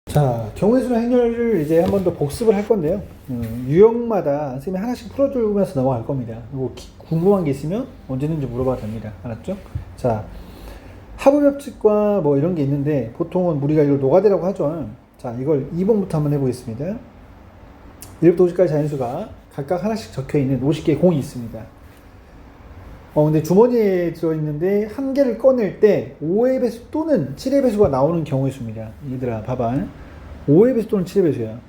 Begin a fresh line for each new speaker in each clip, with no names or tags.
자, 경우의 수나 행렬을 이제 한 번 더 복습을 할 건데요. 유형마다 선생님이 하나씩 풀어주면서 넘어갈 겁니다. 그리고 궁금한 게 있으면 언제든지 물어봐도 됩니다. 알았죠? 자, 하부법칙과 뭐 이런 게 있는데 보통은 우리가 이걸 노가다라고 하죠. 자, 이걸 2번부터 한번 해보겠습니다. 1부터 50까지 자연수가 각각 하나씩 적혀있는 50개의 공이 있습니다. 근데 주머니에 들어있는데 한 개를 꺼낼 때 5의 배수 또는 7의 배수가 나오는 경우의 수입니다. 얘들아, 봐봐. 5의 배수 또는 7의 배수야.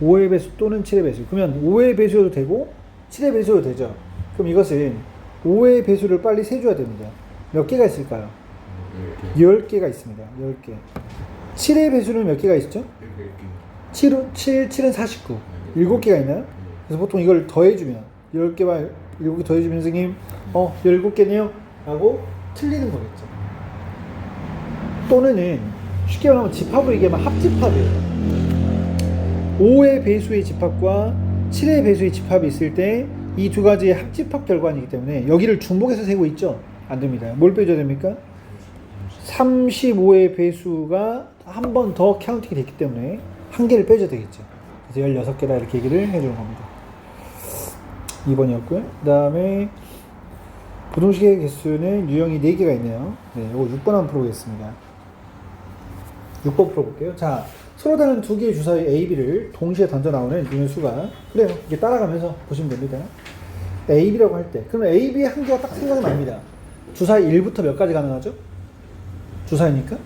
5의 배수 또는 7의 배수. 그러면 5의 배수여도 되고 7의 배수여도 되죠. 그럼 이것은 5의 배수를 빨리 세줘야 됩니다. 몇 개가 있을까요? 10개가 있습니다. 10개. 7의 배수는 몇 개가 있죠? 7은 49. 7개가 있나요? 그래서 보통 이걸 더해주면 10개와 7개 더해주면 선생님 17개네요 라고 틀리는 거겠죠. 또는 쉽게 말하면 집합으로 얘기하면 합집합이에요. 5의 배수의 집합과 7의 배수의 집합이 있을 때 이 두 가지의 합집합 결과이기 때문에 여기를 중복해서 세고 있죠. 안 됩니다. 뭘 빼줘야 됩니까? 35의 배수가 한 번 더 카운팅이 됐기 때문에 한 개를 빼줘야 되겠죠. 그래서 16개다 이렇게 얘기를 해주는 겁니다. 2번이었고요. 그 다음에 부동식의 개수는 유형이 4개가 있네요. 네, 이거 6번 한번 풀어보겠습니다. 6번 풀어볼게요. 자, 서로 다른 두 개의 주사위 A, B를 동시에 던져 나오는 유형의 수가, 그래요. 이게 따라가면서 보시면 됩니다. A, B라고 할 때, 그러면 A, B의 한 개가 딱 생각납니다. 주사위 1부터 몇 가지 가능하죠? 주사위니까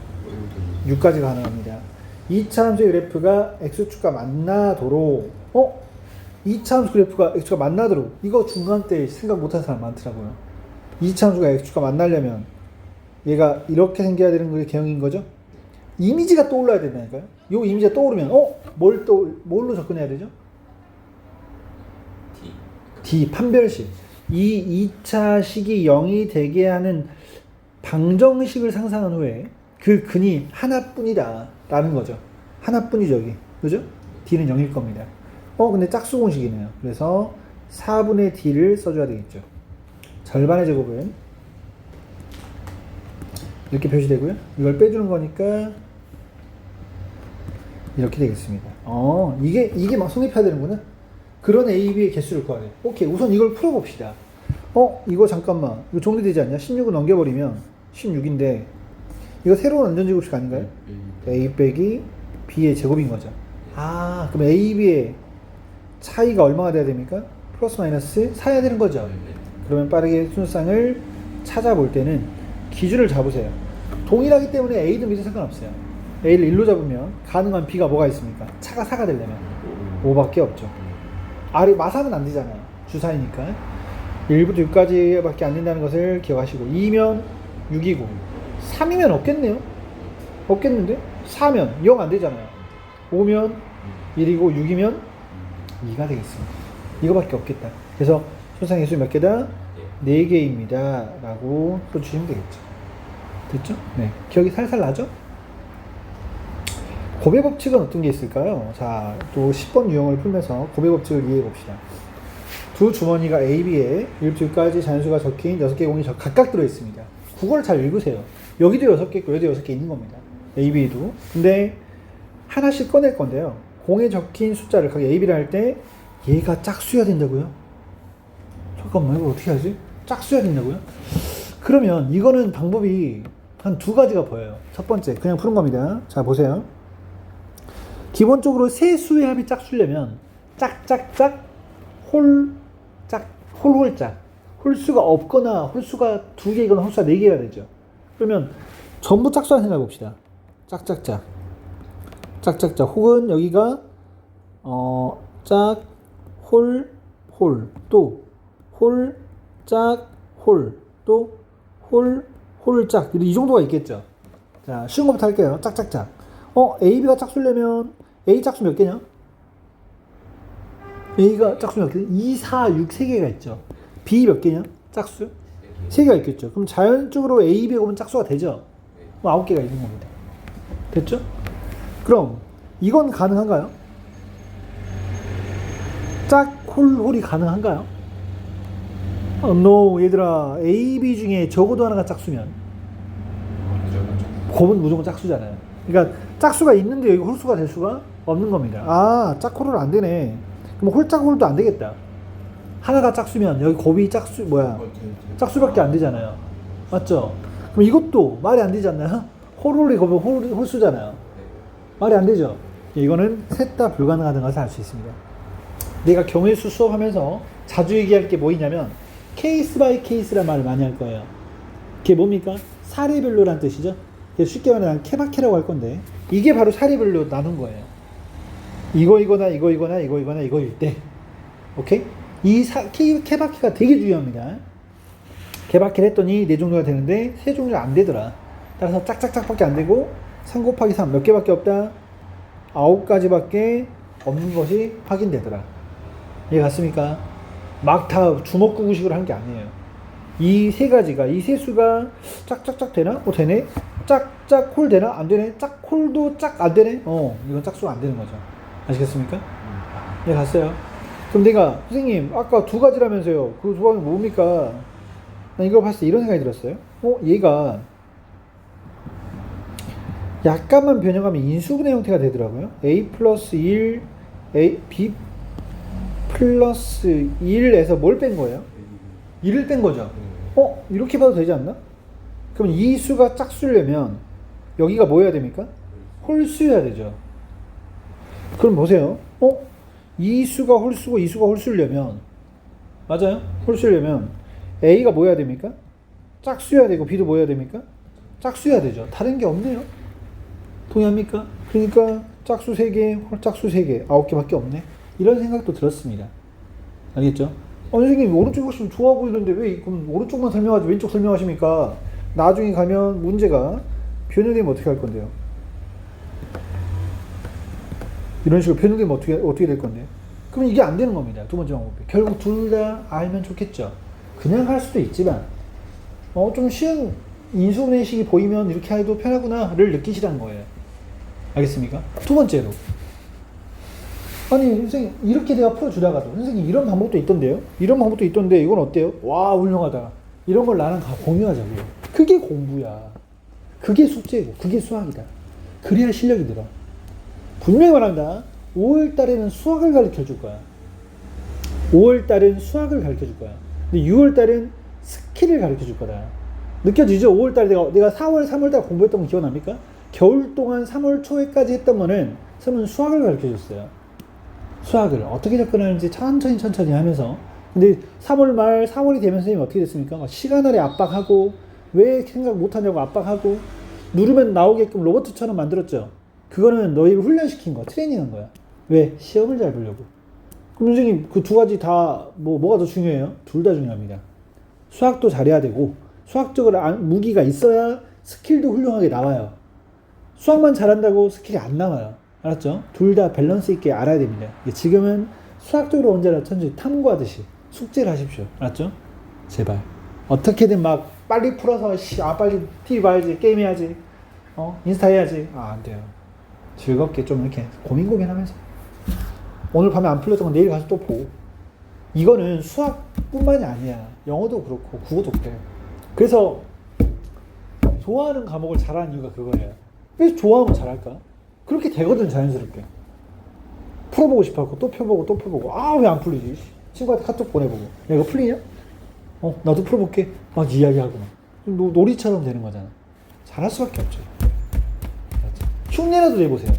6까지 가능합니다. 2차 함수의 그래프가 X축과 만나도록 2차 함수 그래프가 X축과 만나도록, 이거 중간 때 생각 못하는 사람 많더라고요. 2차 함수가 X축과 만나려면 얘가 이렇게 생겨야 되는 게 개형인 거죠? 이미지가 떠올라야 된다니까요. 요 이미지가 떠오르면 뭘로 접근해야 되죠? D, 판별식. 이 2차 식이 0이 되게 하는 방정식을 상상한 후에 그 근이 하나뿐이다 라는 거죠. 하나뿐이죠, 여기. 그죠? D는 0일 겁니다. 근데 짝수 공식이네요. 그래서 4분의 D를 써줘야 되겠죠. 절반의 제곱은 이렇게 표시되고요. 이걸 빼주는 거니까 이렇게 되겠습니다. 이게 막 성립해야 되는구나. 그런 A, B의 개수를 구하래. 오케이, 우선 이걸 풀어봅시다. 이거 잠깐만. 이거 정리되지 않냐? 16을 넘겨버리면 16인데 이거 새로운 안전제곱식 아닌가요? A 빼기 B의 제곱인 거죠. 그럼 A, B의 차이가 얼마가 돼야 됩니까? 플러스 마이너스 4야 되는 거죠. 그러면 빠르게 순서상을 찾아볼 때는 기준을 잡으세요. 동일하기 때문에 A든 B든 상관없어요. A를 1로 잡으면 가능한 B가 뭐가 있습니까? 차가 4가 되려면 5밖에 없죠. 아래 마사는 안 되잖아요. 주사이니까. 1부터 6까지 밖에 안 된다는 것을 기억하시고, 2면 6이고 3이면 없겠네요. 없겠는데? 4면 0 안 되잖아요. 5면 1이고 6이면 2가 되겠습니다. 이거밖에 없겠다. 그래서 손상의 수 몇 개다? 4개입니다 라고 써주시면 되겠죠. 됐죠? 네. 기억이 살살 나죠? 곱의 법칙은 어떤 게 있을까요? 자, 또 10번 유형을 풀면서 곱의 법칙을 이해해 봅시다. 두 주머니가 A, B에 1부터 6까지 자연수가 적힌 6개의 공이 각각 들어있습니다. 국어를 잘 읽으세요. 여기도 6개 있고 여기도 6개 있는 겁니다. A, B도. 근데 하나씩 꺼낼 건데요. 공에 적힌 숫자를 각 A, B를 할 때 얘가 짝수여야 된다고요? 잠깐만, 이거 어떻게 하지? 짝수여야 된다고요? 그러면 이거는 방법이 한 두 가지가 보여요. 첫 번째, 그냥 푸는 겁니다. 자, 보세요. 기본적으로 세 수의 합이 짝수려면 짝짝짝 홀짝 홀수가 없거나 홀수가 2개이거나 홀수가 4개가 되죠. 그러면 전부 짝수라 생각해 봅시다. 짝짝짝 혹은 여기가 짝 홀 또 홀 짝 홀 또 홀짝 이 정도가 있겠죠. 자, 쉬운 것부터 할게요. 짝짝짝. A, B가 짝수려면 A 짝수 몇 개냐? A가 짝수 몇 개? 2, 4, 6, 3개가 있죠. B 몇 개냐? 짝수? 3개가 있겠죠. 그럼 자연적으로 A, B가 오면 짝수가 되죠? 9개가 있는 겁니다. 됐죠? 그럼 이건 가능한가요? 홀이 가능한가요? No, 얘들아. A, B 중에 적어도 하나가 짝수면 곱은 무조건 짝수잖아요. 그러니까 짝수가 있는데 여기 홀수가 될 수가 없는 겁니다. 아, 짝홀은 안 되네. 그럼 홀짝홀도 안 되겠다. 하나가 짝수면 여기 곱이 짝수 뭐야? 짝수밖에 안 되잖아요. 맞죠? 그럼 이것도 말이 안 되지 않나요? 홀홀이 곱이 홀수잖아요. 말이 안 되죠? 이거는 셋 다 불가능하다는 것을 알 수 있습니다. 내가 경우의 수 수업하면서 자주 얘기할 게 뭐 있냐면 케이스 바이 케이스란 말을 많이 할 거예요. 그게 뭡니까? 사례별로란 뜻이죠. 쉽게 말하면 케바케라고 할 건데 이게 바로 사례별로 나눈 거예요. 이거이거나 이거이거나 이거이거나 이거일 때 오케이? 케바케가 되게 중요합니다. 케바케를 했더니 4종류가 되는데 3종류가 안 되더라. 따라서 짝짝짝밖에 안 되고 3 곱하기 3 몇 개밖에 없다? 9가지밖에 없는 것이 확인되더라. 이해 갔습니까? 막 다 주먹구구식으로 한 게 아니에요. 이 3가지가 이 세수가 짝짝짝 되나? 되네? 짝짝 홀 되나? 안 되네? 짝홀도 짝 안 되네? 이건 짝수가 안 되는 거죠. 아시겠습니까? 네, 갔어요. 그럼 내가 선생님 아까 2가지라면서요. 그 2가지 뭡니까? 난 이걸 봤을 때 이런 생각이 들었어요. 얘가 약간만 변형하면 인수분해 형태가 되더라고요. a 플러스 1 b 플러스 1에서 뭘 뺀 거예요? 1을 뺀 거죠. 이렇게 봐도 되지 않나? 그럼 이 수가 짝수려면 여기가 뭐 해야 됩니까? 홀수여야 되죠. 그럼 보세요. 이 수가 홀수고 이 수가 홀수려면 맞아요? 홀수려면 A가 뭐 해야 됩니까? 짝수여야 되고 B도 뭐 해야 됩니까? 짝수여야 되죠. 다른 게 없네요. 동의합니까? 그러니까 짝수 3개, 홀짝수 3개, 9개밖에 없네. 이런 생각도 들었습니다. 알겠죠? 선생님 오른쪽 훨씬 좋아 보이는데 왜 그럼 오른쪽만 설명하지 왼쪽 설명하십니까? 나중에 가면 문제가 변형되면 어떻게 할 건데요? 이런 식으로 변형되면 어떻게 될 건데요? 그럼 이게 안 되는 겁니다. 두 번째 방법이. 결국 둘 다 알면 좋겠죠. 그냥 할 수도 있지만 좀 쉬운 인수분해식이 보이면 이렇게 해도 편하구나를 느끼시라는 거예요. 알겠습니까? 두 번째로 아니 선생님 이렇게 내가 풀어주다가도 선생님 이런 방법도 있던데요? 이런 방법도 있던데 이건 어때요? 와 훌륭하다. 이런 걸 나랑 공유하자고요. 그게 공부야. 그게 숙제고 그게 수학이다. 그래야 실력이 늘어. 분명히 말한다. 5월달에는 수학을 가르쳐줄 거야. 5월달은 수학을 가르쳐줄 거야. 근데 6월달은 스킬을 가르쳐줄 거다. 느껴지죠? 5월달에 내가 4월, 3월달 공부했던 거 기억납니까? 겨울 동안 3월 초에까지 했던 거는 선생님은 수학을 가르쳐줬어요. 수학을 어떻게 접근하는지 천천히 하면서. 근데 3월 말 4월이 되면 선생님이 어떻게 됐습니까? 시간 아래 압박하고 왜 생각 못하냐고 압박하고 누르면 나오게끔 로봇처럼 만들었죠. 그거는 너희를 훈련시킨 거야. 트레이닝한 거야. 왜? 시험을 잘 보려고. 그럼 선생님 그 2가지 다 뭐가 더 중요해요? 둘 다 중요합니다. 수학도 잘해야 되고 수학적으로 무기가 있어야 스킬도 훌륭하게 나와요. 수학만 잘한다고 스킬이 안 나와요. 알았죠? 둘 다 밸런스 있게 알아야 됩니다. 지금은 수학적으로 언제나 천천히 탐구하듯이 숙제를 하십시오. 알았죠? 제발. 어떻게든 막 빨리 풀어서 빨리 TV 봐야지, 게임 해야지, 인스타 해야지. 안 돼요. 즐겁게 좀 이렇게 고민하면서 오늘 밤에 안 풀렸던 건 내일 가서 또 보고. 이거는 수학뿐만이 아니야. 영어도 그렇고 국어도 그래. 그래서 좋아하는 과목을 잘하는 이유가 그거예요. 왜 좋아하면 잘할까? 그렇게 되거든 자연스럽게. 풀어보고 싶어갖고 또 펴보고 또 펴보고 왜 안 풀리지? 친구한테 카톡 보내보고 야 이거 풀리냐? 나도 풀어볼게. 막 이야기하고 막 놀이처럼 되는 거잖아. 잘할 수밖에 없죠. 흉내라도 내보세요.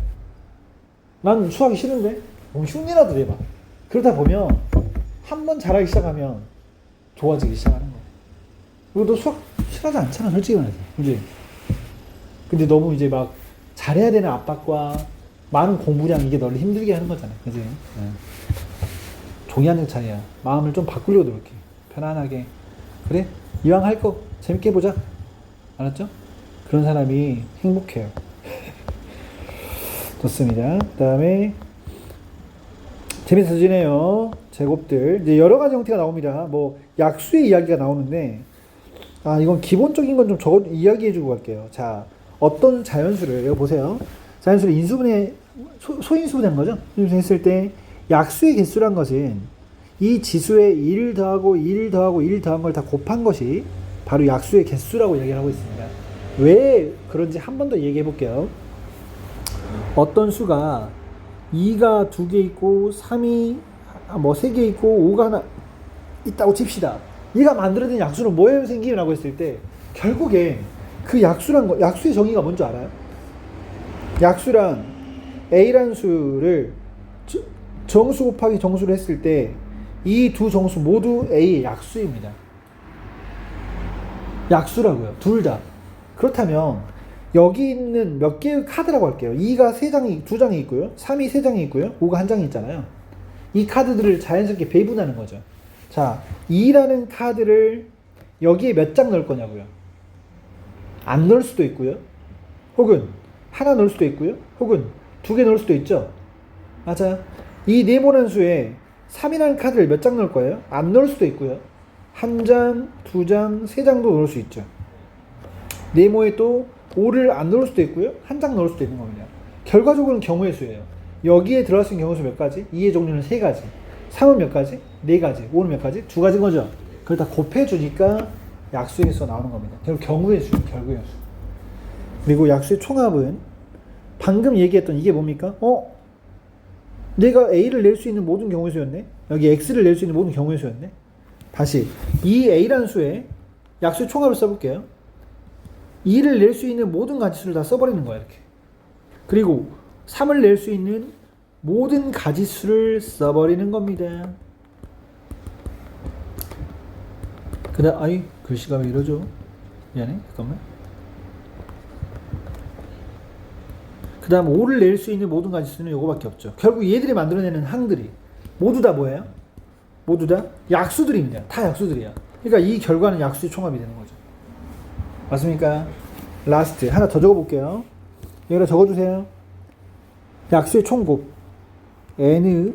난 수학이 싫은데 흉내라도 내봐. 그러다 보면 한 번 잘하기 시작하면 좋아지기 시작하는 거야. 그리고 너 수학 싫어하지 않잖아 솔직히 말해서. 그지? 근데 너무 이제 막 잘해야 되는 압박과 많은 공부량 이게 너를 힘들게 하는 거잖아. 그지? 종이 한 장 차이야. 마음을 좀 바꾸려고 노력해. 편안하게. 그래? 이왕 할 거 재밌게 해보자. 알았죠? 그런 사람이 행복해요. 좋습니다. 그 다음에 재밌어지네요. 제곱들. 이제 여러 가지 형태가 나옵니다. 약수의 이야기가 나오는데, 이건 기본적인 건 좀 이야기해주고 갈게요. 자, 어떤 자연수를, 이거 보세요. 자연수를 인수분해, 소인수분해한 거죠? 소인수분해 했을 때, 약수의 개수란 것은 이 지수에 1 더하고 1 더하고 1 더한 걸 다 곱한 것이 바로 약수의 개수라고 얘기를 하고 있습니다. 왜 그런지 한 번 더 얘기해 볼게요. 어떤 수가 2가 2개 있고 3이 뭐 3개 있고 5가 하나 있다고 칩시다. 얘가 만들어진 약수는 뭐에 생기라고 했을 때 결국에 그 약수란 거, 약수의 정의가 뭔지 알아요? 약수란 A라는 수를 정수 곱하기 정수를 했을 때 이 두 정수 모두 A의 약수입니다. 약수라고요. 둘 다. 그렇다면 여기 있는 몇 개의 카드라고 할게요. 2가 2장이 있고요. 3이 3장이 있고요. 5가 1장이 있잖아요. 이 카드들을 자연스럽게 배분하는 거죠. 자, 2라는 카드를 여기에 몇 장 넣을 거냐고요. 안 넣을 수도 있고요. 혹은 하나 넣을 수도 있고요. 혹은 2개 넣을 수도 있죠. 맞아요. 이 네모난 수에 3이라는 카드를 몇 장 넣을 거예요? 안 넣을 수도 있고요. 1장, 2장, 3장도 넣을 수 있죠. 네모에 또 5를 안 넣을 수도 있고요. 1장 넣을 수도 있는 겁니다. 결과적으로는 경우의 수예요. 여기에 들어갈 수 있는 경우의 수 몇 가지? 2의 종류는 3가지. 3은 몇 가지? 4가지. 5는 몇 가지? 2가지인 거죠. 그걸 다 곱해주니까 약수의 수가 나오는 겁니다. 결국 경우의 수, 결국의 수. 그리고 약수의 총합은 방금 얘기했던 이게 뭡니까? 내가 A를 낼 수 있는 모든 경우의 수였네? 여기 X를 낼 수 있는 모든 경우의 수였네? 다시 이 A라는 수에 약수의 총합을 써볼게요. 2를 낼 수 있는 모든 가지수를 다 써버리는 거야 이렇게. 그리고 3을 낼 수 있는 모든 가지수를 써버리는 겁니다. 그 다음 아이 글씨가 왜 이러죠? 미안해 잠깐만. 그 다음 5를 낼 수 있는 모든 가지수는 요거밖에 없죠. 결국 얘들이 만들어내는 항들이 모두 다 뭐예요? 모두 다 약수들입니다. 다 약수들이야. 그러니까 이 결과는 약수의 총합이 되는 거죠. 맞습니까? 라스트 하나 더 적어볼게요. 여기다 적어주세요. 약수의 총곱 n의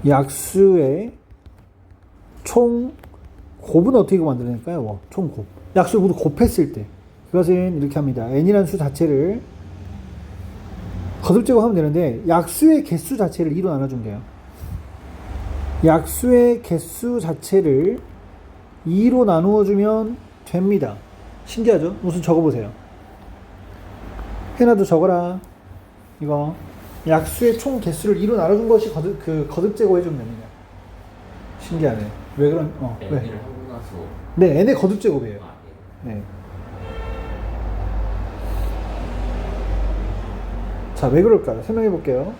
약수의 총곱은 어떻게 만들어낼까요? 총곱 약수를 모두 곱했을 때 그것은 이렇게 합니다. n이라는 수 자체를 거듭제곱하면 되는데 약수의 개수 자체를 2로 나눠주면 돼요. 약수의 개수 자체를 2로 나누어주면 됩니다. 신기하죠? 우선 적어보세요. 해나도 적어라. 이거 약수의 총 개수를 2로 나눠준 것이 거듭제곱 해주면 됩니다. 신기하네. 왜 그런? 왜?
N을 하고 나서
네, n의 거듭제곱이에요. 네. 자, 왜 그럴까요? 설명해 볼게요.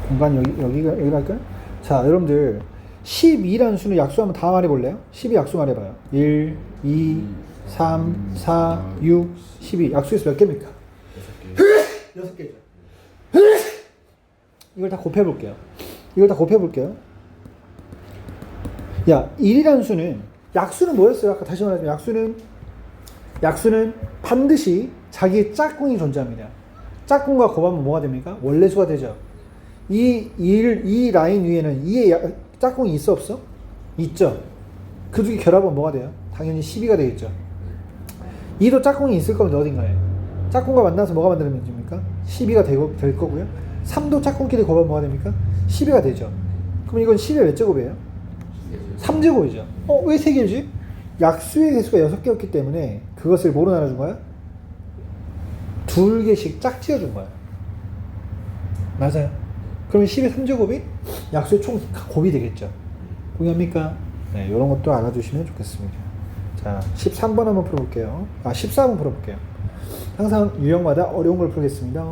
공간 여기가 할까요? 자, 여러분들 12라는 수는 약수 한번 다 말해볼래요? 12 약수 말해봐요. 1, 2, 3, 4, 6, 12 약수에서 몇 개입니까? 6개죠. 이걸 다 곱해볼게요. 야, 1이라는 수는 약수는 뭐였어요? 아까 다시 말하자면 약수는 반드시 자기의 짝꿍이 존재합니다. 짝꿍과 곱하면 뭐가 됩니까? 원래수가 되죠. 이 라인 위에는 2의 짝꿍이 있어 없어? 있죠. 그 두 개 결합하면 뭐가 돼요? 당연히 12가 되겠죠. 2도 짝꿍이 있을 겁니다. 어딘가에. 짝꿍과 만나서 뭐가 만들어집니까? 12가 될 거고요. 3도 짝꿍끼리 곱하면 뭐가 됩니까? 12가 되죠. 그럼 이건 10의 몇 제곱이에요? 3제곱이죠. 왜 3개지? 약수의 개수가 6개였기 때문에 그것을 뭐로 나눠준 거야? 2개씩 짝지어준 거야. 맞아요. 그러면 10의 3제곱이 약수의 총 곱이 되겠죠. 동의합니까? 네, 이런 것도 알아두시면 좋겠습니다. 자, 13번 한번 풀어볼게요. 14번 풀어볼게요. 항상 유형마다 어려운 걸 풀겠습니다.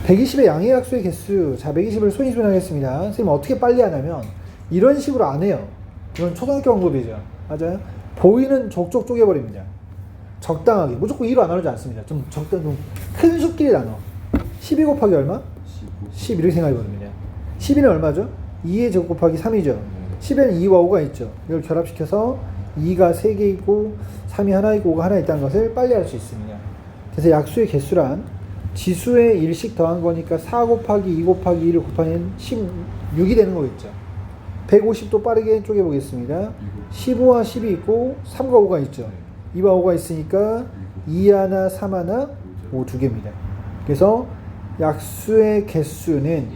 120의 양의 약수의 개수. 자, 120을 손익분하겠습니다. 선생님 어떻게 빨리 하냐면 이런 식으로 안 해요. 이건 초등학교 방법이죠. 맞아요? 보이는 족족 쪼개버립니다. 적당하게. 무조건 2로 안 나누지 않습니다. 좀 큰 수끼리 나눠. 12 곱하기 얼마? 10 이렇게 생각해봅니다. 12는 얼마죠? 2의 제곱 곱하기 3이죠. 10에는 2와 5가 있죠. 이걸 결합시켜서 2가 3개 있고 3이 하나 있고 5가 하나 있다는 것을 빨리 알 수 있습니다. 그래서 약수의 개수란 지수의 1씩 더한 거니까 4 곱하기 2 곱하기 2를 곱하면 16이 되는 거겠죠. 150도 빠르게 쪼개보겠습니다. 15와 10이 있고 3과 5가 있죠. 2와 5가 있으니까 2 하나, 3 하나, 5 두 개입니다. 그래서 약수의 개수는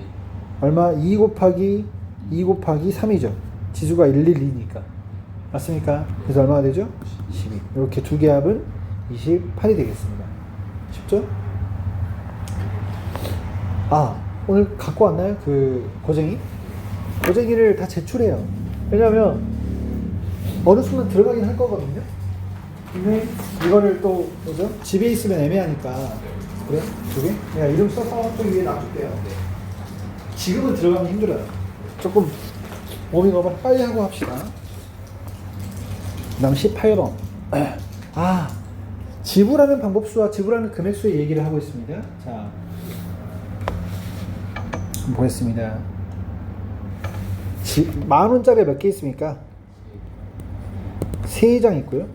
얼마? 2 곱하기 3이죠. 지수가 1, 1, 2니까. 맞습니까? 그래서 얼마가 되죠? 12. 이렇게 두 개 합은 28이 되겠습니다. 쉽죠? 아, 오늘 갖고 왔나요? 그 고쟁이? 고쟁이를 다 제출해요. 왜냐하면 어느 순간 들어가긴 할 거거든요. 근데 이거를 또 뭐죠? 집에 있으면 애매하니까 그래? 두 개? 내가 이름 써서 좀 위에 놔둘게요. 지금은 들어가면 힘들어요. 조금 워밍업을 빨리 하고 합시다. 그 다음 18번. 아, 지불하는 방법수와 지불하는 금액수의 얘기를 하고 있습니다. 자, 보겠습니다. 10,000원짜리가 몇 개 있습니까? 3장 있고요.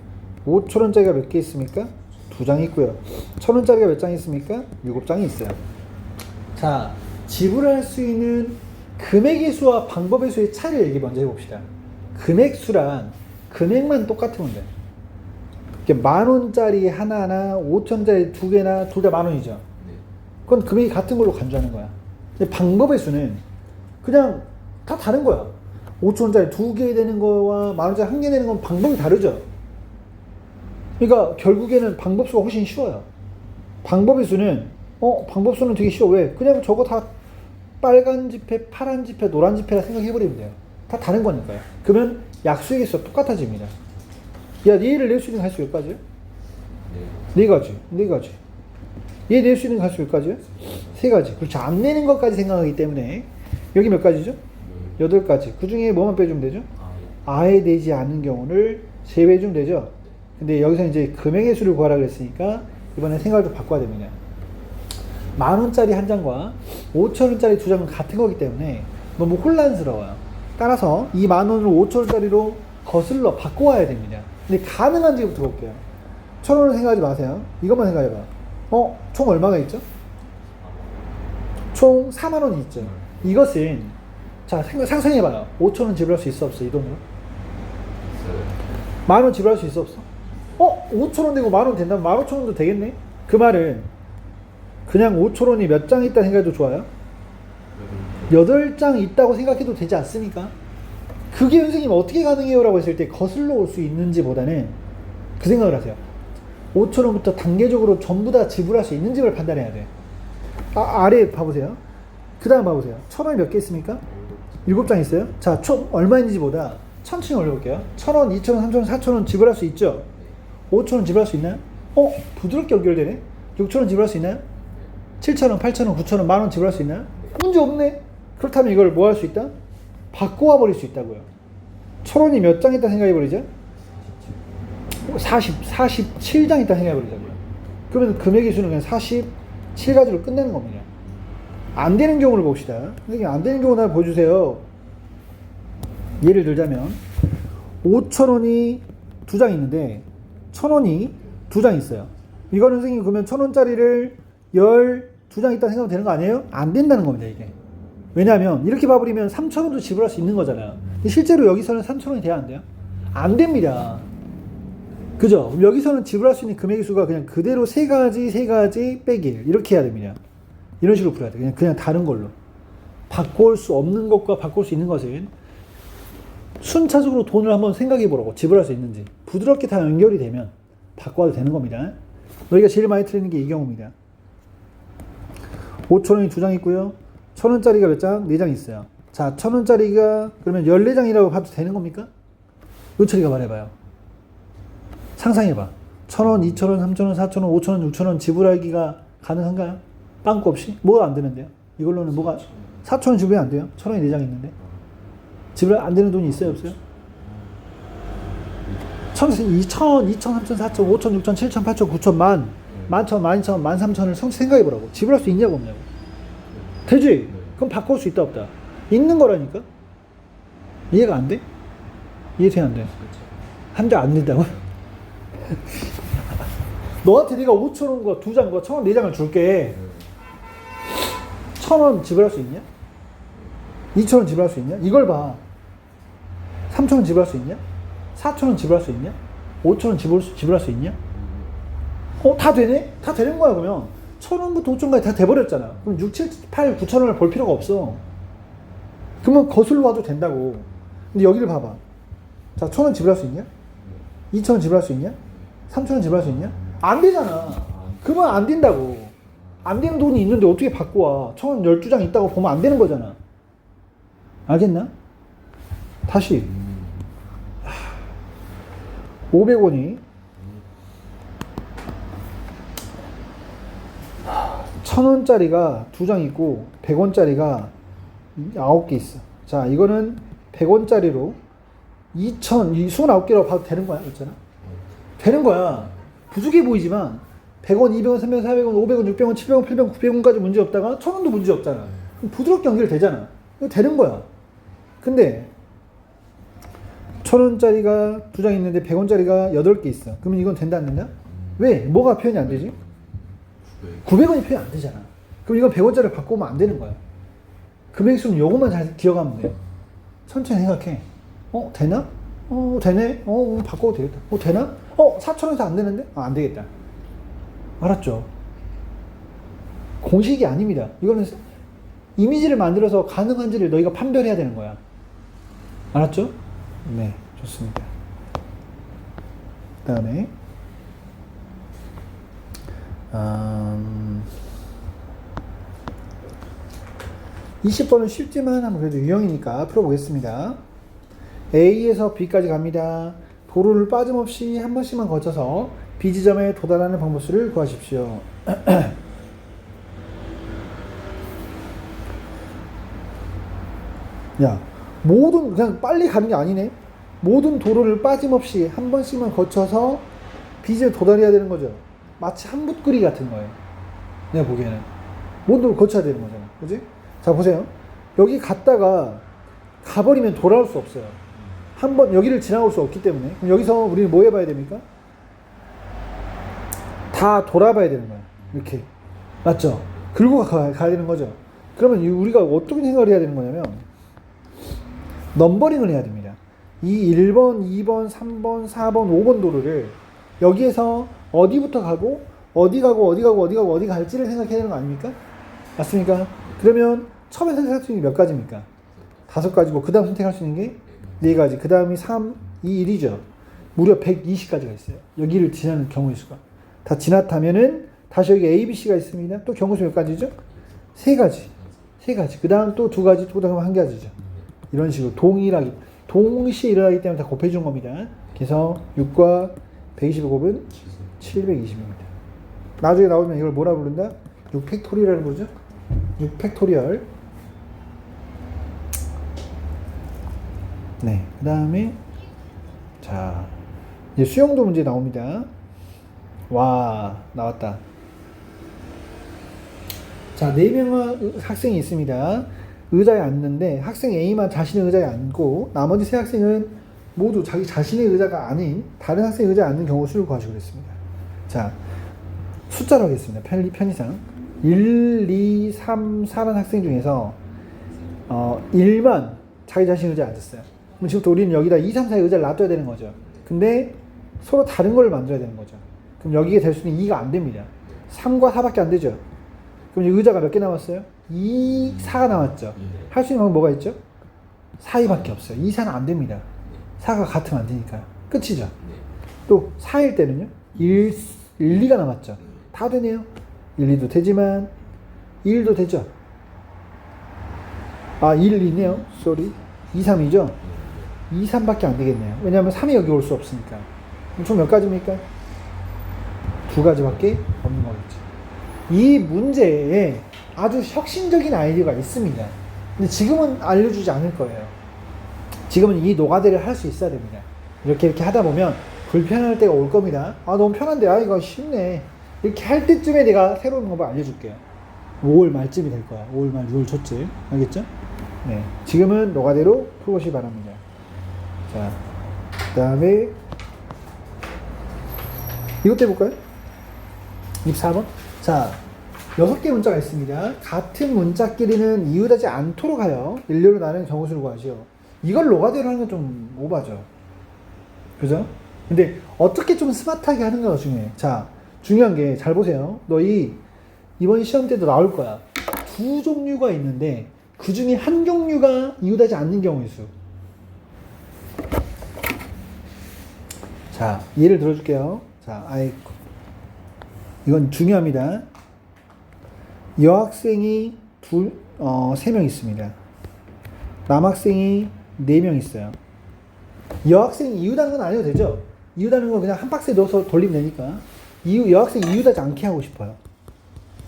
5,000원짜리가 몇 개 있습니까? 2장 있고요. 1,000원짜리가 몇 장 있습니까? 7장이 있어요. 자, 지불할 수 있는 금액의 수와 방법의 수의 차이를 얘기 먼저 해봅시다. 금액 수란 금액만 똑같으면 돼. 10,000원짜리 하나나 5,000원짜리 2개나 둘 다 10,000원이죠. 그건 금액이 같은 걸로 간주하는 거야. 근데 방법의 수는 그냥 다 다른 거야. 5,000원짜리 2개 되는 거와 10,000원짜리 1개 되는 건 방법이 다르죠. 그러니까 결국에는 방법수가 훨씬 쉬워요. 방법의 수는 방법수는 되게 쉬워. 왜? 그냥 저거 다 빨간 지폐, 파란 지폐, 노란 지폐라 생각해버리면 돼요. 다 다른 거니까요. 그러면 약수의 개수가 똑같아집니다. 야, 얘를 낼 수 있는 가수 몇 가지요? 네 가지. 네 가지. 얘 낼 수 있는 가수 몇 가지요? 세 가지. 그렇죠. 안 내는 것까지 생각하기 때문에 여기 몇 가지죠? 8가지. 그 중에 뭐만 빼주면 되죠? 아예 되지 않는 경우를 제외해주면 되죠. 근데 여기서 이제 금액의 수를 구하라 그랬으니까 이번에 생각을 좀 바꿔야 됩니다. 10,000원짜리 한 장과 5,000원짜리 두 장은 같은 거기 때문에 너무 혼란스러워요. 따라서 이 10,000원을 5,000원짜리로 거슬러 바꿔와야 됩니다. 근데 가능한지부터 볼게요. 1,000원을 생각하지 마세요. 이것만 생각해봐. 총 얼마가 있죠? 총 40,000원이 있죠. 이것은 자 상상해봐요. 5,000원 지불할 수 있어 없어? 이 돈으로? 10,000원 지불할 수 있어 없어? 5,000원 되고 10,000원 된다면 15,000원도 되겠네? 그 말은 그냥 5,000원이 몇 장 있다 생각해도 좋아요? 8장 있다고 생각해도 되지 않습니까? 그게 선생님 어떻게 가능해요? 라고 했을 때 거슬러 올 수 있는지 보다는 그 생각을 하세요. 5,000원부터 단계적으로 전부 다 지불할 수 있는지를 판단해야 돼. 아래 봐보세요. 그 다음 봐보세요. 1,000원이 몇 개 있습니까? 7장 있어요? 자, 총 얼마 있는지 보다 천천히 올려볼게요. 1,000원, 2,000원, 3,000원, 4,000원 지불할 수 있죠? 5,000원 지불할 수 있나요? 부드럽게 연결되네? 6,000원 지불할 수 있나요? 7,000원, 8,000원, 9,000원, 만원 지불할 수 있나요? 문제 없네? 그렇다면 이걸 뭐 할 수 있다? 바꿔와 버릴 수 있다고요. 1,000원이 몇 장 있다 생각해버리죠? 47장 있다 생각해버리자고요. 그러면 금액의 수는 그냥 47가지로 끝내는 겁니다. 안 되는 경우를 봅시다. 선생님, 안 되는 경우 하나 보여주세요. 예를 들자면 5,000원이 2장 있는데 1,000원이 2장 있어요. 이거는 선생님 그러면 1,000원짜리를 12장 있다 생각하면 되는 거 아니에요? 안 된다는 겁니다, 이게. 왜냐하면 이렇게 봐버리면 3,000원도 지불할 수 있는 거잖아요. 근데 실제로 여기서는 3,000원이 돼야 안 돼요? 안 됩니다. 그죠? 그럼 여기서는 지불할 수 있는 금액의 수가 그냥 그대로 3가지 빼기 1 이렇게 해야 됩니다. 이런 식으로 풀어야 돼. 그냥 다른 걸로. 바꿀 수 없는 것과 바꿀 수 있는 것은 순차적으로 돈을 한번 생각해 보라고. 지불할 수 있는지. 부드럽게 다 연결이 되면 바꿔도 되는 겁니다. 너희가 제일 많이 틀리는 게 이 경우입니다. 5,000원이 2장 있고요. 1,000원짜리가 몇 장? 4장 있어요. 자, 1,000원짜리가 그러면 14장이라고 봐도 되는 겁니까? 은철이가 말해봐요. 상상해봐. 1,000원, 2,000원, 3,000원, 4,000원, 5,000원, 6,000원 지불하기가 가능한가요? 빵꾸 없이? 뭐가 안 되는데요? 이걸로는 뭐가 4,000원 지불이 안 돼요? 1,000원이 4장 있는데 지불 안 되는 돈이 있어요? 없어요? 1,000, 2,000, 2,000, 3,000, 4,000, 5,000, 6,000, 7,000, 8,000, 9,000, 10,000, 12,000, 13,000을 생각해보라고. 지불할 수 있냐고 없냐고. 되지? 그럼 바꿀 수 있다 없다? 있는 거라니까? 이해가 안 돼? 이해돼 안 돼? 한 장 안 된다고? 너한테 내가 5,000원과 2장과 1,000원 4장을 줄게. 1,000원 지불할 수 있냐? 2,000원 지불할 수 있냐? 이걸 봐. 3,000원 지불할 수 있냐? 4,000원 지불할 수 있냐? 5,000원 지불할 수 있냐? 다 되네? 다 되는 거야, 그러면. 1,000원부터 5,000원까지 다 돼버렸잖아. 그럼 6, 7, 8, 9,000원을 볼 필요가 없어. 그러면 거슬러 와도 된다고. 근데 여기를 봐봐. 자, 1,000원 지불할 수 있냐? 2,000원 지불할 수 있냐? 3,000원 지불할 수 있냐? 안 되잖아. 그러면 안 된다고. 안 되는 돈이 있는데 어떻게 받고 와? 1,000원 12장 있다고 보면 안 되는 거잖아. 알겠나? 다시 500원이 1,000원짜리가 2장 있고 100원짜리가 9개 있어. 자, 이거는 100원짜리로 29개라고 봐도 되는 거야. 있잖아. 되는 거야. 부족해 보이지만 100원, 200원, 300원, 400원, 500원, 600원, 700원, 800원, 900원까지 문제 없다가 1,000원도 문제 없잖아. 그럼 부드럽게 연결되잖아. 이거 되는 거야. 근데 1,000원짜리가 2장 있는데 100원짜리가 8개 있어. 그러면 이건 된다 안 된다? 왜? 뭐가 표현이 안 되지? 900원이 표현 안 되잖아. 그럼 이건 100원짜리를 바꾸면 안 되는 거야. 금액수는 요것만 잘 기억하면 돼요. 천천히 생각해. 되나? 되네? 바꿔도 되겠다. 되나? 4,000원에서 안 되는데? 안 되겠다. 알았죠? 공식이 아닙니다. 이거는 이미지를 만들어서 가능한지를 너희가 판별해야 되는 거야. 알았죠? 네, 좋습니다. 그 다음에 20번은 쉽지만 한번 그래도 유형이니까 풀어보겠습니다. A에서 B까지 갑니다. 도로를 빠짐없이 한 번씩만 거쳐서 B 지점에 도달하는 방법수를 구하십시오. 야, 모든 그냥 빨리 가는 게 아니네. 모든 도로를 빠짐없이 한 번씩만 거쳐서 B 지점에 도달해야 되는 거죠. 마치 한붓그리 같은 거예요. 내가 보기에는 모든 도로를 거쳐야 되는 거잖아. 그지? 자, 보세요. 여기 갔다가 가버리면 돌아올 수 없어요. 한번 여기를 지나올 수 없기 때문에. 그럼 여기서 우리는 뭐 해봐야 됩니까? 다 돌아봐야 되는 거야. 이렇게. 맞죠? 긁고 가야 되는 거죠. 그러면 우리가 어떻게 생각을 해야 되는 거냐면 넘버링을 해야 됩니다. 이 1번, 2번, 3번, 4번, 5번 도로를 여기에서 어디부터 가고 어디 가고 어디 가고 어디 가고 어디 갈지를 생각해야 되는 거 아닙니까? 맞습니까? 그러면 처음에 선택할 수 있는 게 몇 가지입니까? 5가지고 그 다음 선택할 수 있는 게 4가지. 그 다음이 3, 2, 1이죠. 무려 120가지가 있어요. 여기를 지나는 경우의 수가. 다 지났다면은 다시 여기 A, B, C가 있습니다. 또 경우수 몇 가지죠? 3가지. 3가지. 그 다음 또 2가지, 또 다음 1가지죠. 이런 식으로 동시에 일어나기 때문에 다 곱해준 겁니다. 그래서 6과 120을 곱은 720입니다. 나중에 나오면 이걸 뭐라 부른다? 6팩토리얼이라고 부르죠? 6팩토리얼. 네, 그 다음에 자, 이제 수영도 문제 나옵니다. 와, 나왔다. 자, 4명의 학생이 있습니다. 의자에 앉는데 학생 A만 자신의 의자에 앉고 나머지 3학생은 모두 자기 자신의 의자가 아닌 다른 학생의 의자에 앉는 경우 수를 구하시고 그랬습니다. 자, 숫자로 하겠습니다. 편의상 1, 2, 3, 4라는 학생 중에서 1만 자기 자신의 의자에 앉았어요. 그럼 지금부터 우리는 여기다 2, 3, 4의 의자를 놔둬야 되는 거죠. 근데 서로 다른 걸 만들어야 되는 거죠. 그럼 여기에 될 수 있는 2가 안 됩니다. 3과 4밖에 안 되죠. 그럼 의자가 몇 개 남았어요? 2, 4가 남았죠. 할 수 있는 건 뭐가 있죠? 4, 2밖에 없어요. 2, 4는 안 됩니다. 4가 같으면 안 되니까. 끝이죠. 또 4일 때는요? 1, 2가 남았죠. 다 되네요. 1, 2도 되지만 1도 되죠. 1, 2네요. 쏘리. 2, 3이죠. 2, 3밖에 안 되겠네요. 왜냐하면 3이 여기 올 수 없으니까. 그럼 총 몇 가지입니까? 2가지밖에 없는 거겠죠. 이 문제에 아주 혁신적인 아이디어가 있습니다. 근데 지금은 알려주지 않을 거예요. 지금은 이 노가다를 할 수 있어야 됩니다. 이렇게 하다 보면 불편할 때가 올 겁니다. 너무 편한데, 이거 쉽네. 이렇게 할 때쯤에 내가 새로운 방법을 알려줄게요. 5월 말쯤이 될 거야. 5월 말, 6월 초쯤. 알겠죠? 네. 지금은 노가다로 풀어보시기 바랍니다. 자, 그 다음에 이것도 해볼까요? 24번. 자, 6개 문자가 있습니다. 같은 문자끼리는 이웃하지 않도록 하여 일렬로 나누는 경우수를 구하시오. 이걸 노가다로 하는 건 좀 오바죠. 그죠? 근데 어떻게 좀 스마트하게 하는가가 중요해. 자, 중요한 게 잘 보세요. 너희 이번 시험 때도 나올 거야. 2 종류가 있는데 그 중에 한 종류가 이웃하지 않는 경우의 수. 자, 예를 들어줄게요. 자, 이건 중요합니다. 여학생이 3명 있습니다. 남학생이 4명 있어요. 여학생이 이유다는 건 안 해도 되죠? 이유다는 건 그냥 한 박스에 넣어서 돌리면 되니까. 여학생이 이유다지 않게 하고 싶어요.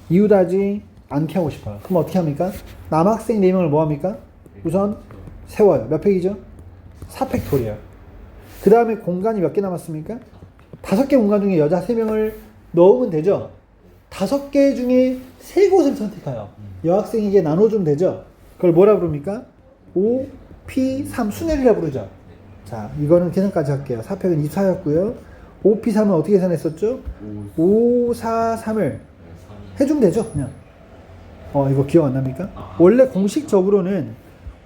이유다지 않게 하고 싶어요. 그럼 어떻게 합니까? 남학생 4명을 뭐 합니까? 우선 세워요. 몇 팩이죠? 4팩토리얼. 그 다음에 공간이 몇 개 남았습니까? 5개 공간 중에 여자 3명을 넣으면 되죠? 5개 중에 3곳을 선택하여 여학생에게 나눠주면 되죠? 그걸 뭐라 부릅니까? O, P, 3 순회리라 부르죠? 자, 이거는 계산까지 할게요. 4팩은 24였고요. O, P, 3은 어떻게 계산했었죠? 5, 4, 3을 해주면 되죠? 그냥. 이거 기억 안 납니까? 원래 공식적으로는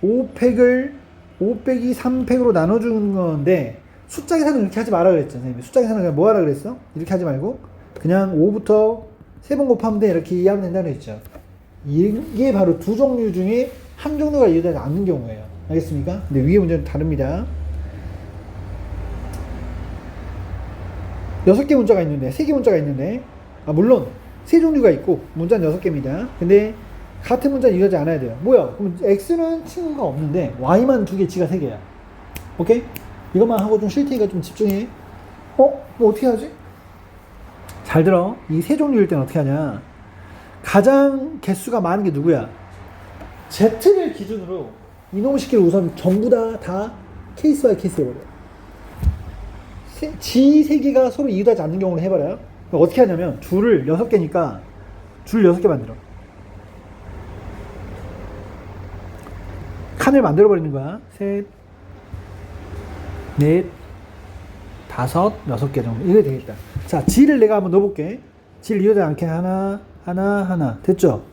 5 빼기 3팩으로 나눠주는 건데 숫자 계산은 이렇게 하지 마라 그랬죠. 선생님이. 숫자 계산은 그냥 뭐 하라 그랬어? 이렇게 하지 말고 그냥 5부터 3번 곱하면 돼. 이렇게 이해하면 된다고 했죠. 이게 바로 두 종류 중에 한 종류가 이해되지 않는 경우예요. 알겠습니까? 근데 위에 문제는 다릅니다. 6개 문자가 있는데, 3개 문자가 있는데, 물론 3종류가 있고 문자는 6개입니다. 근데 같은 문자는 이해하지 않아야 돼요. 뭐야? 그럼 X는 친구가 없는데 Y만 2개, G가 3개야. 오케이? 이것만 하고 좀 쉴 테니까 좀 집중해. 뭐 어떻게 하지? 잘 들어. 이 3종류일 때는 어떻게 하냐? 가장 개수가 많은 게 누구야? Z를 기준으로 이놈의 식기를 우선 전부 다 케이스 바이 케이스 해버려요. G 3개가 서로 이유하지 않는 경우를 해버려요. 어떻게 하냐면 줄을 6개니까 줄 6개 만들어. 칸을 만들어 버리는 거야. 3, 4, 5, 6개 정도. 이게 되겠다. 자, G를 내가 한번 넣어볼게. G를 이유하지 않게 하나. 됐죠?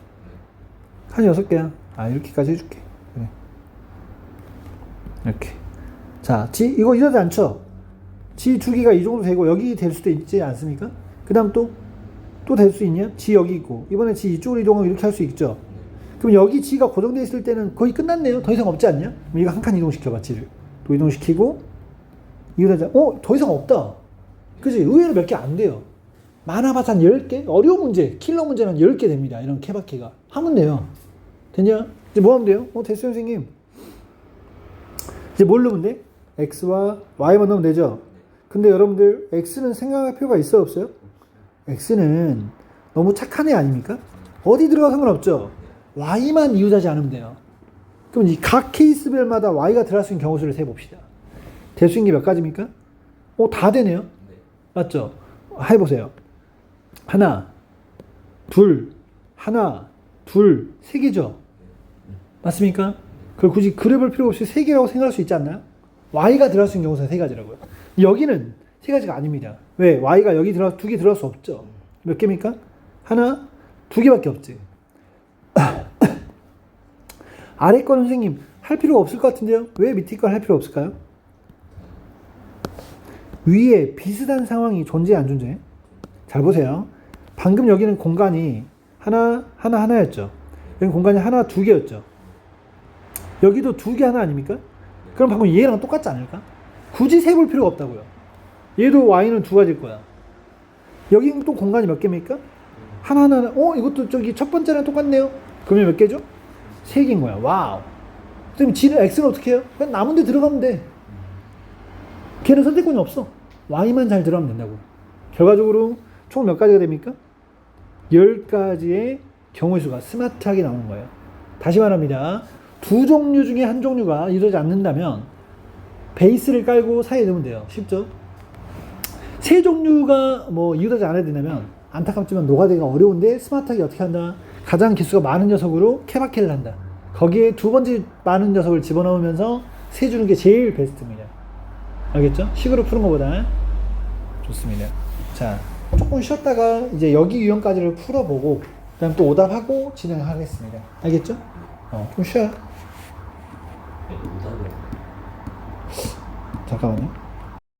칸이 6개야. 이렇게까지 해줄게. 그래. 이렇게. 자, G, 이거 이러지 않죠? G 2개가 이 정도 되고, 여기 될 수도 있지 않습니까? 그 다음 또 될 수 있냐? G 여기 있고, 이번에 G 이쪽으로 이동하면 이렇게 할 수 있죠? 그럼 여기 G가 고정되어 있을 때는 거의 끝났네요? 더 이상 없지 않냐? 그럼 이거 한 칸 이동시켜봐, G를. 또 이동시키고, 이러자, 더 이상 없다. 그지? 의외로 몇 개 안 돼요. 많아봤자 한 10개? 어려운 문제, 킬러 문제는 10개 됩니다. 이런 케바케가. 하면 돼요. 됐냐? 이제 뭐 하면 돼요? 됐어요, 선생님. 이제 뭘 넣으면 돼? X와 Y만 넣으면 되죠? 근데 여러분들, X는 생각할 필요가 있어요, 없어요? X는 너무 착한 애 아닙니까? 어디 들어가도 상관없죠? Y만 이유하지 않으면 돼요. 그럼 이 각 케이스별마다 Y가 들어갈 수 있는 경우 수를 세봅시다. 될 수 있는 게 몇 가지입니까? 다 되네요? 맞죠? 해보세요. 하나, 둘, 3개죠? 맞습니까? 그걸 굳이 그려볼 필요 없이 3개라고 생각할 수 있지 않나요? Y가 들어갈 수 있는 경우는 3가지라고요. 여기는 3가지가 아닙니다. 왜? Y가 여기 2개 들어갈 수 없죠. 몇 개입니까? 하나, 2개밖에 없지. 아래 거는 선생님 할 필요가 없을 것 같은데요? 왜 밑에 걸 할 필요 없을까요? 위에 비슷한 상황이 존재해 안 존재해? 잘 보세요. 방금 여기는 공간이 하나였죠. 여기 공간이 2개였죠. 여기도 2개 하나 아닙니까? 그럼 방금 얘랑 똑같지 않을까? 굳이 세볼 필요가 없다고요. 얘도 Y는 2가지일 거야. 여기 또 공간이 몇 개입니까? 하나. 이것도 저기 첫 번째랑 똑같네요. 그러면 몇 개죠? 3개인 거야. 와우. 그럼 G는 X는 어떻게 해요? 그냥 남은 데 들어가면 돼. 걔는 선택권이 없어. Y만 잘 들어가면 된다고. 결과적으로 총 몇 가지가 됩니까? 10가지의 경우의 수가 스마트하게 나오는 거예요. 다시 말합니다. 두 종류 중에 한 종류가 이루어지지 않는다면 베이스를 깔고 사이에 넣으면 돼요. 쉽죠? 세 종류가 이루어지지 않아야 된다면 안타깝지만 노가다가 어려운데 스마트하게 어떻게 한다? 가장 개수가 많은 녀석으로 케바케를 한다. 거기에 두 번째 많은 녀석을 집어넣으면서 세주는 게 제일 베스트입니다. 알겠죠? 식으로 푸는 것보다. 좋습니다. 자, 조금 쉬었다가 이제 여기 유형까지를 풀어보고 그 다음 또 오답하고 진행하겠습니다. 알겠죠? 좀 쉬어요. 잠깐만요.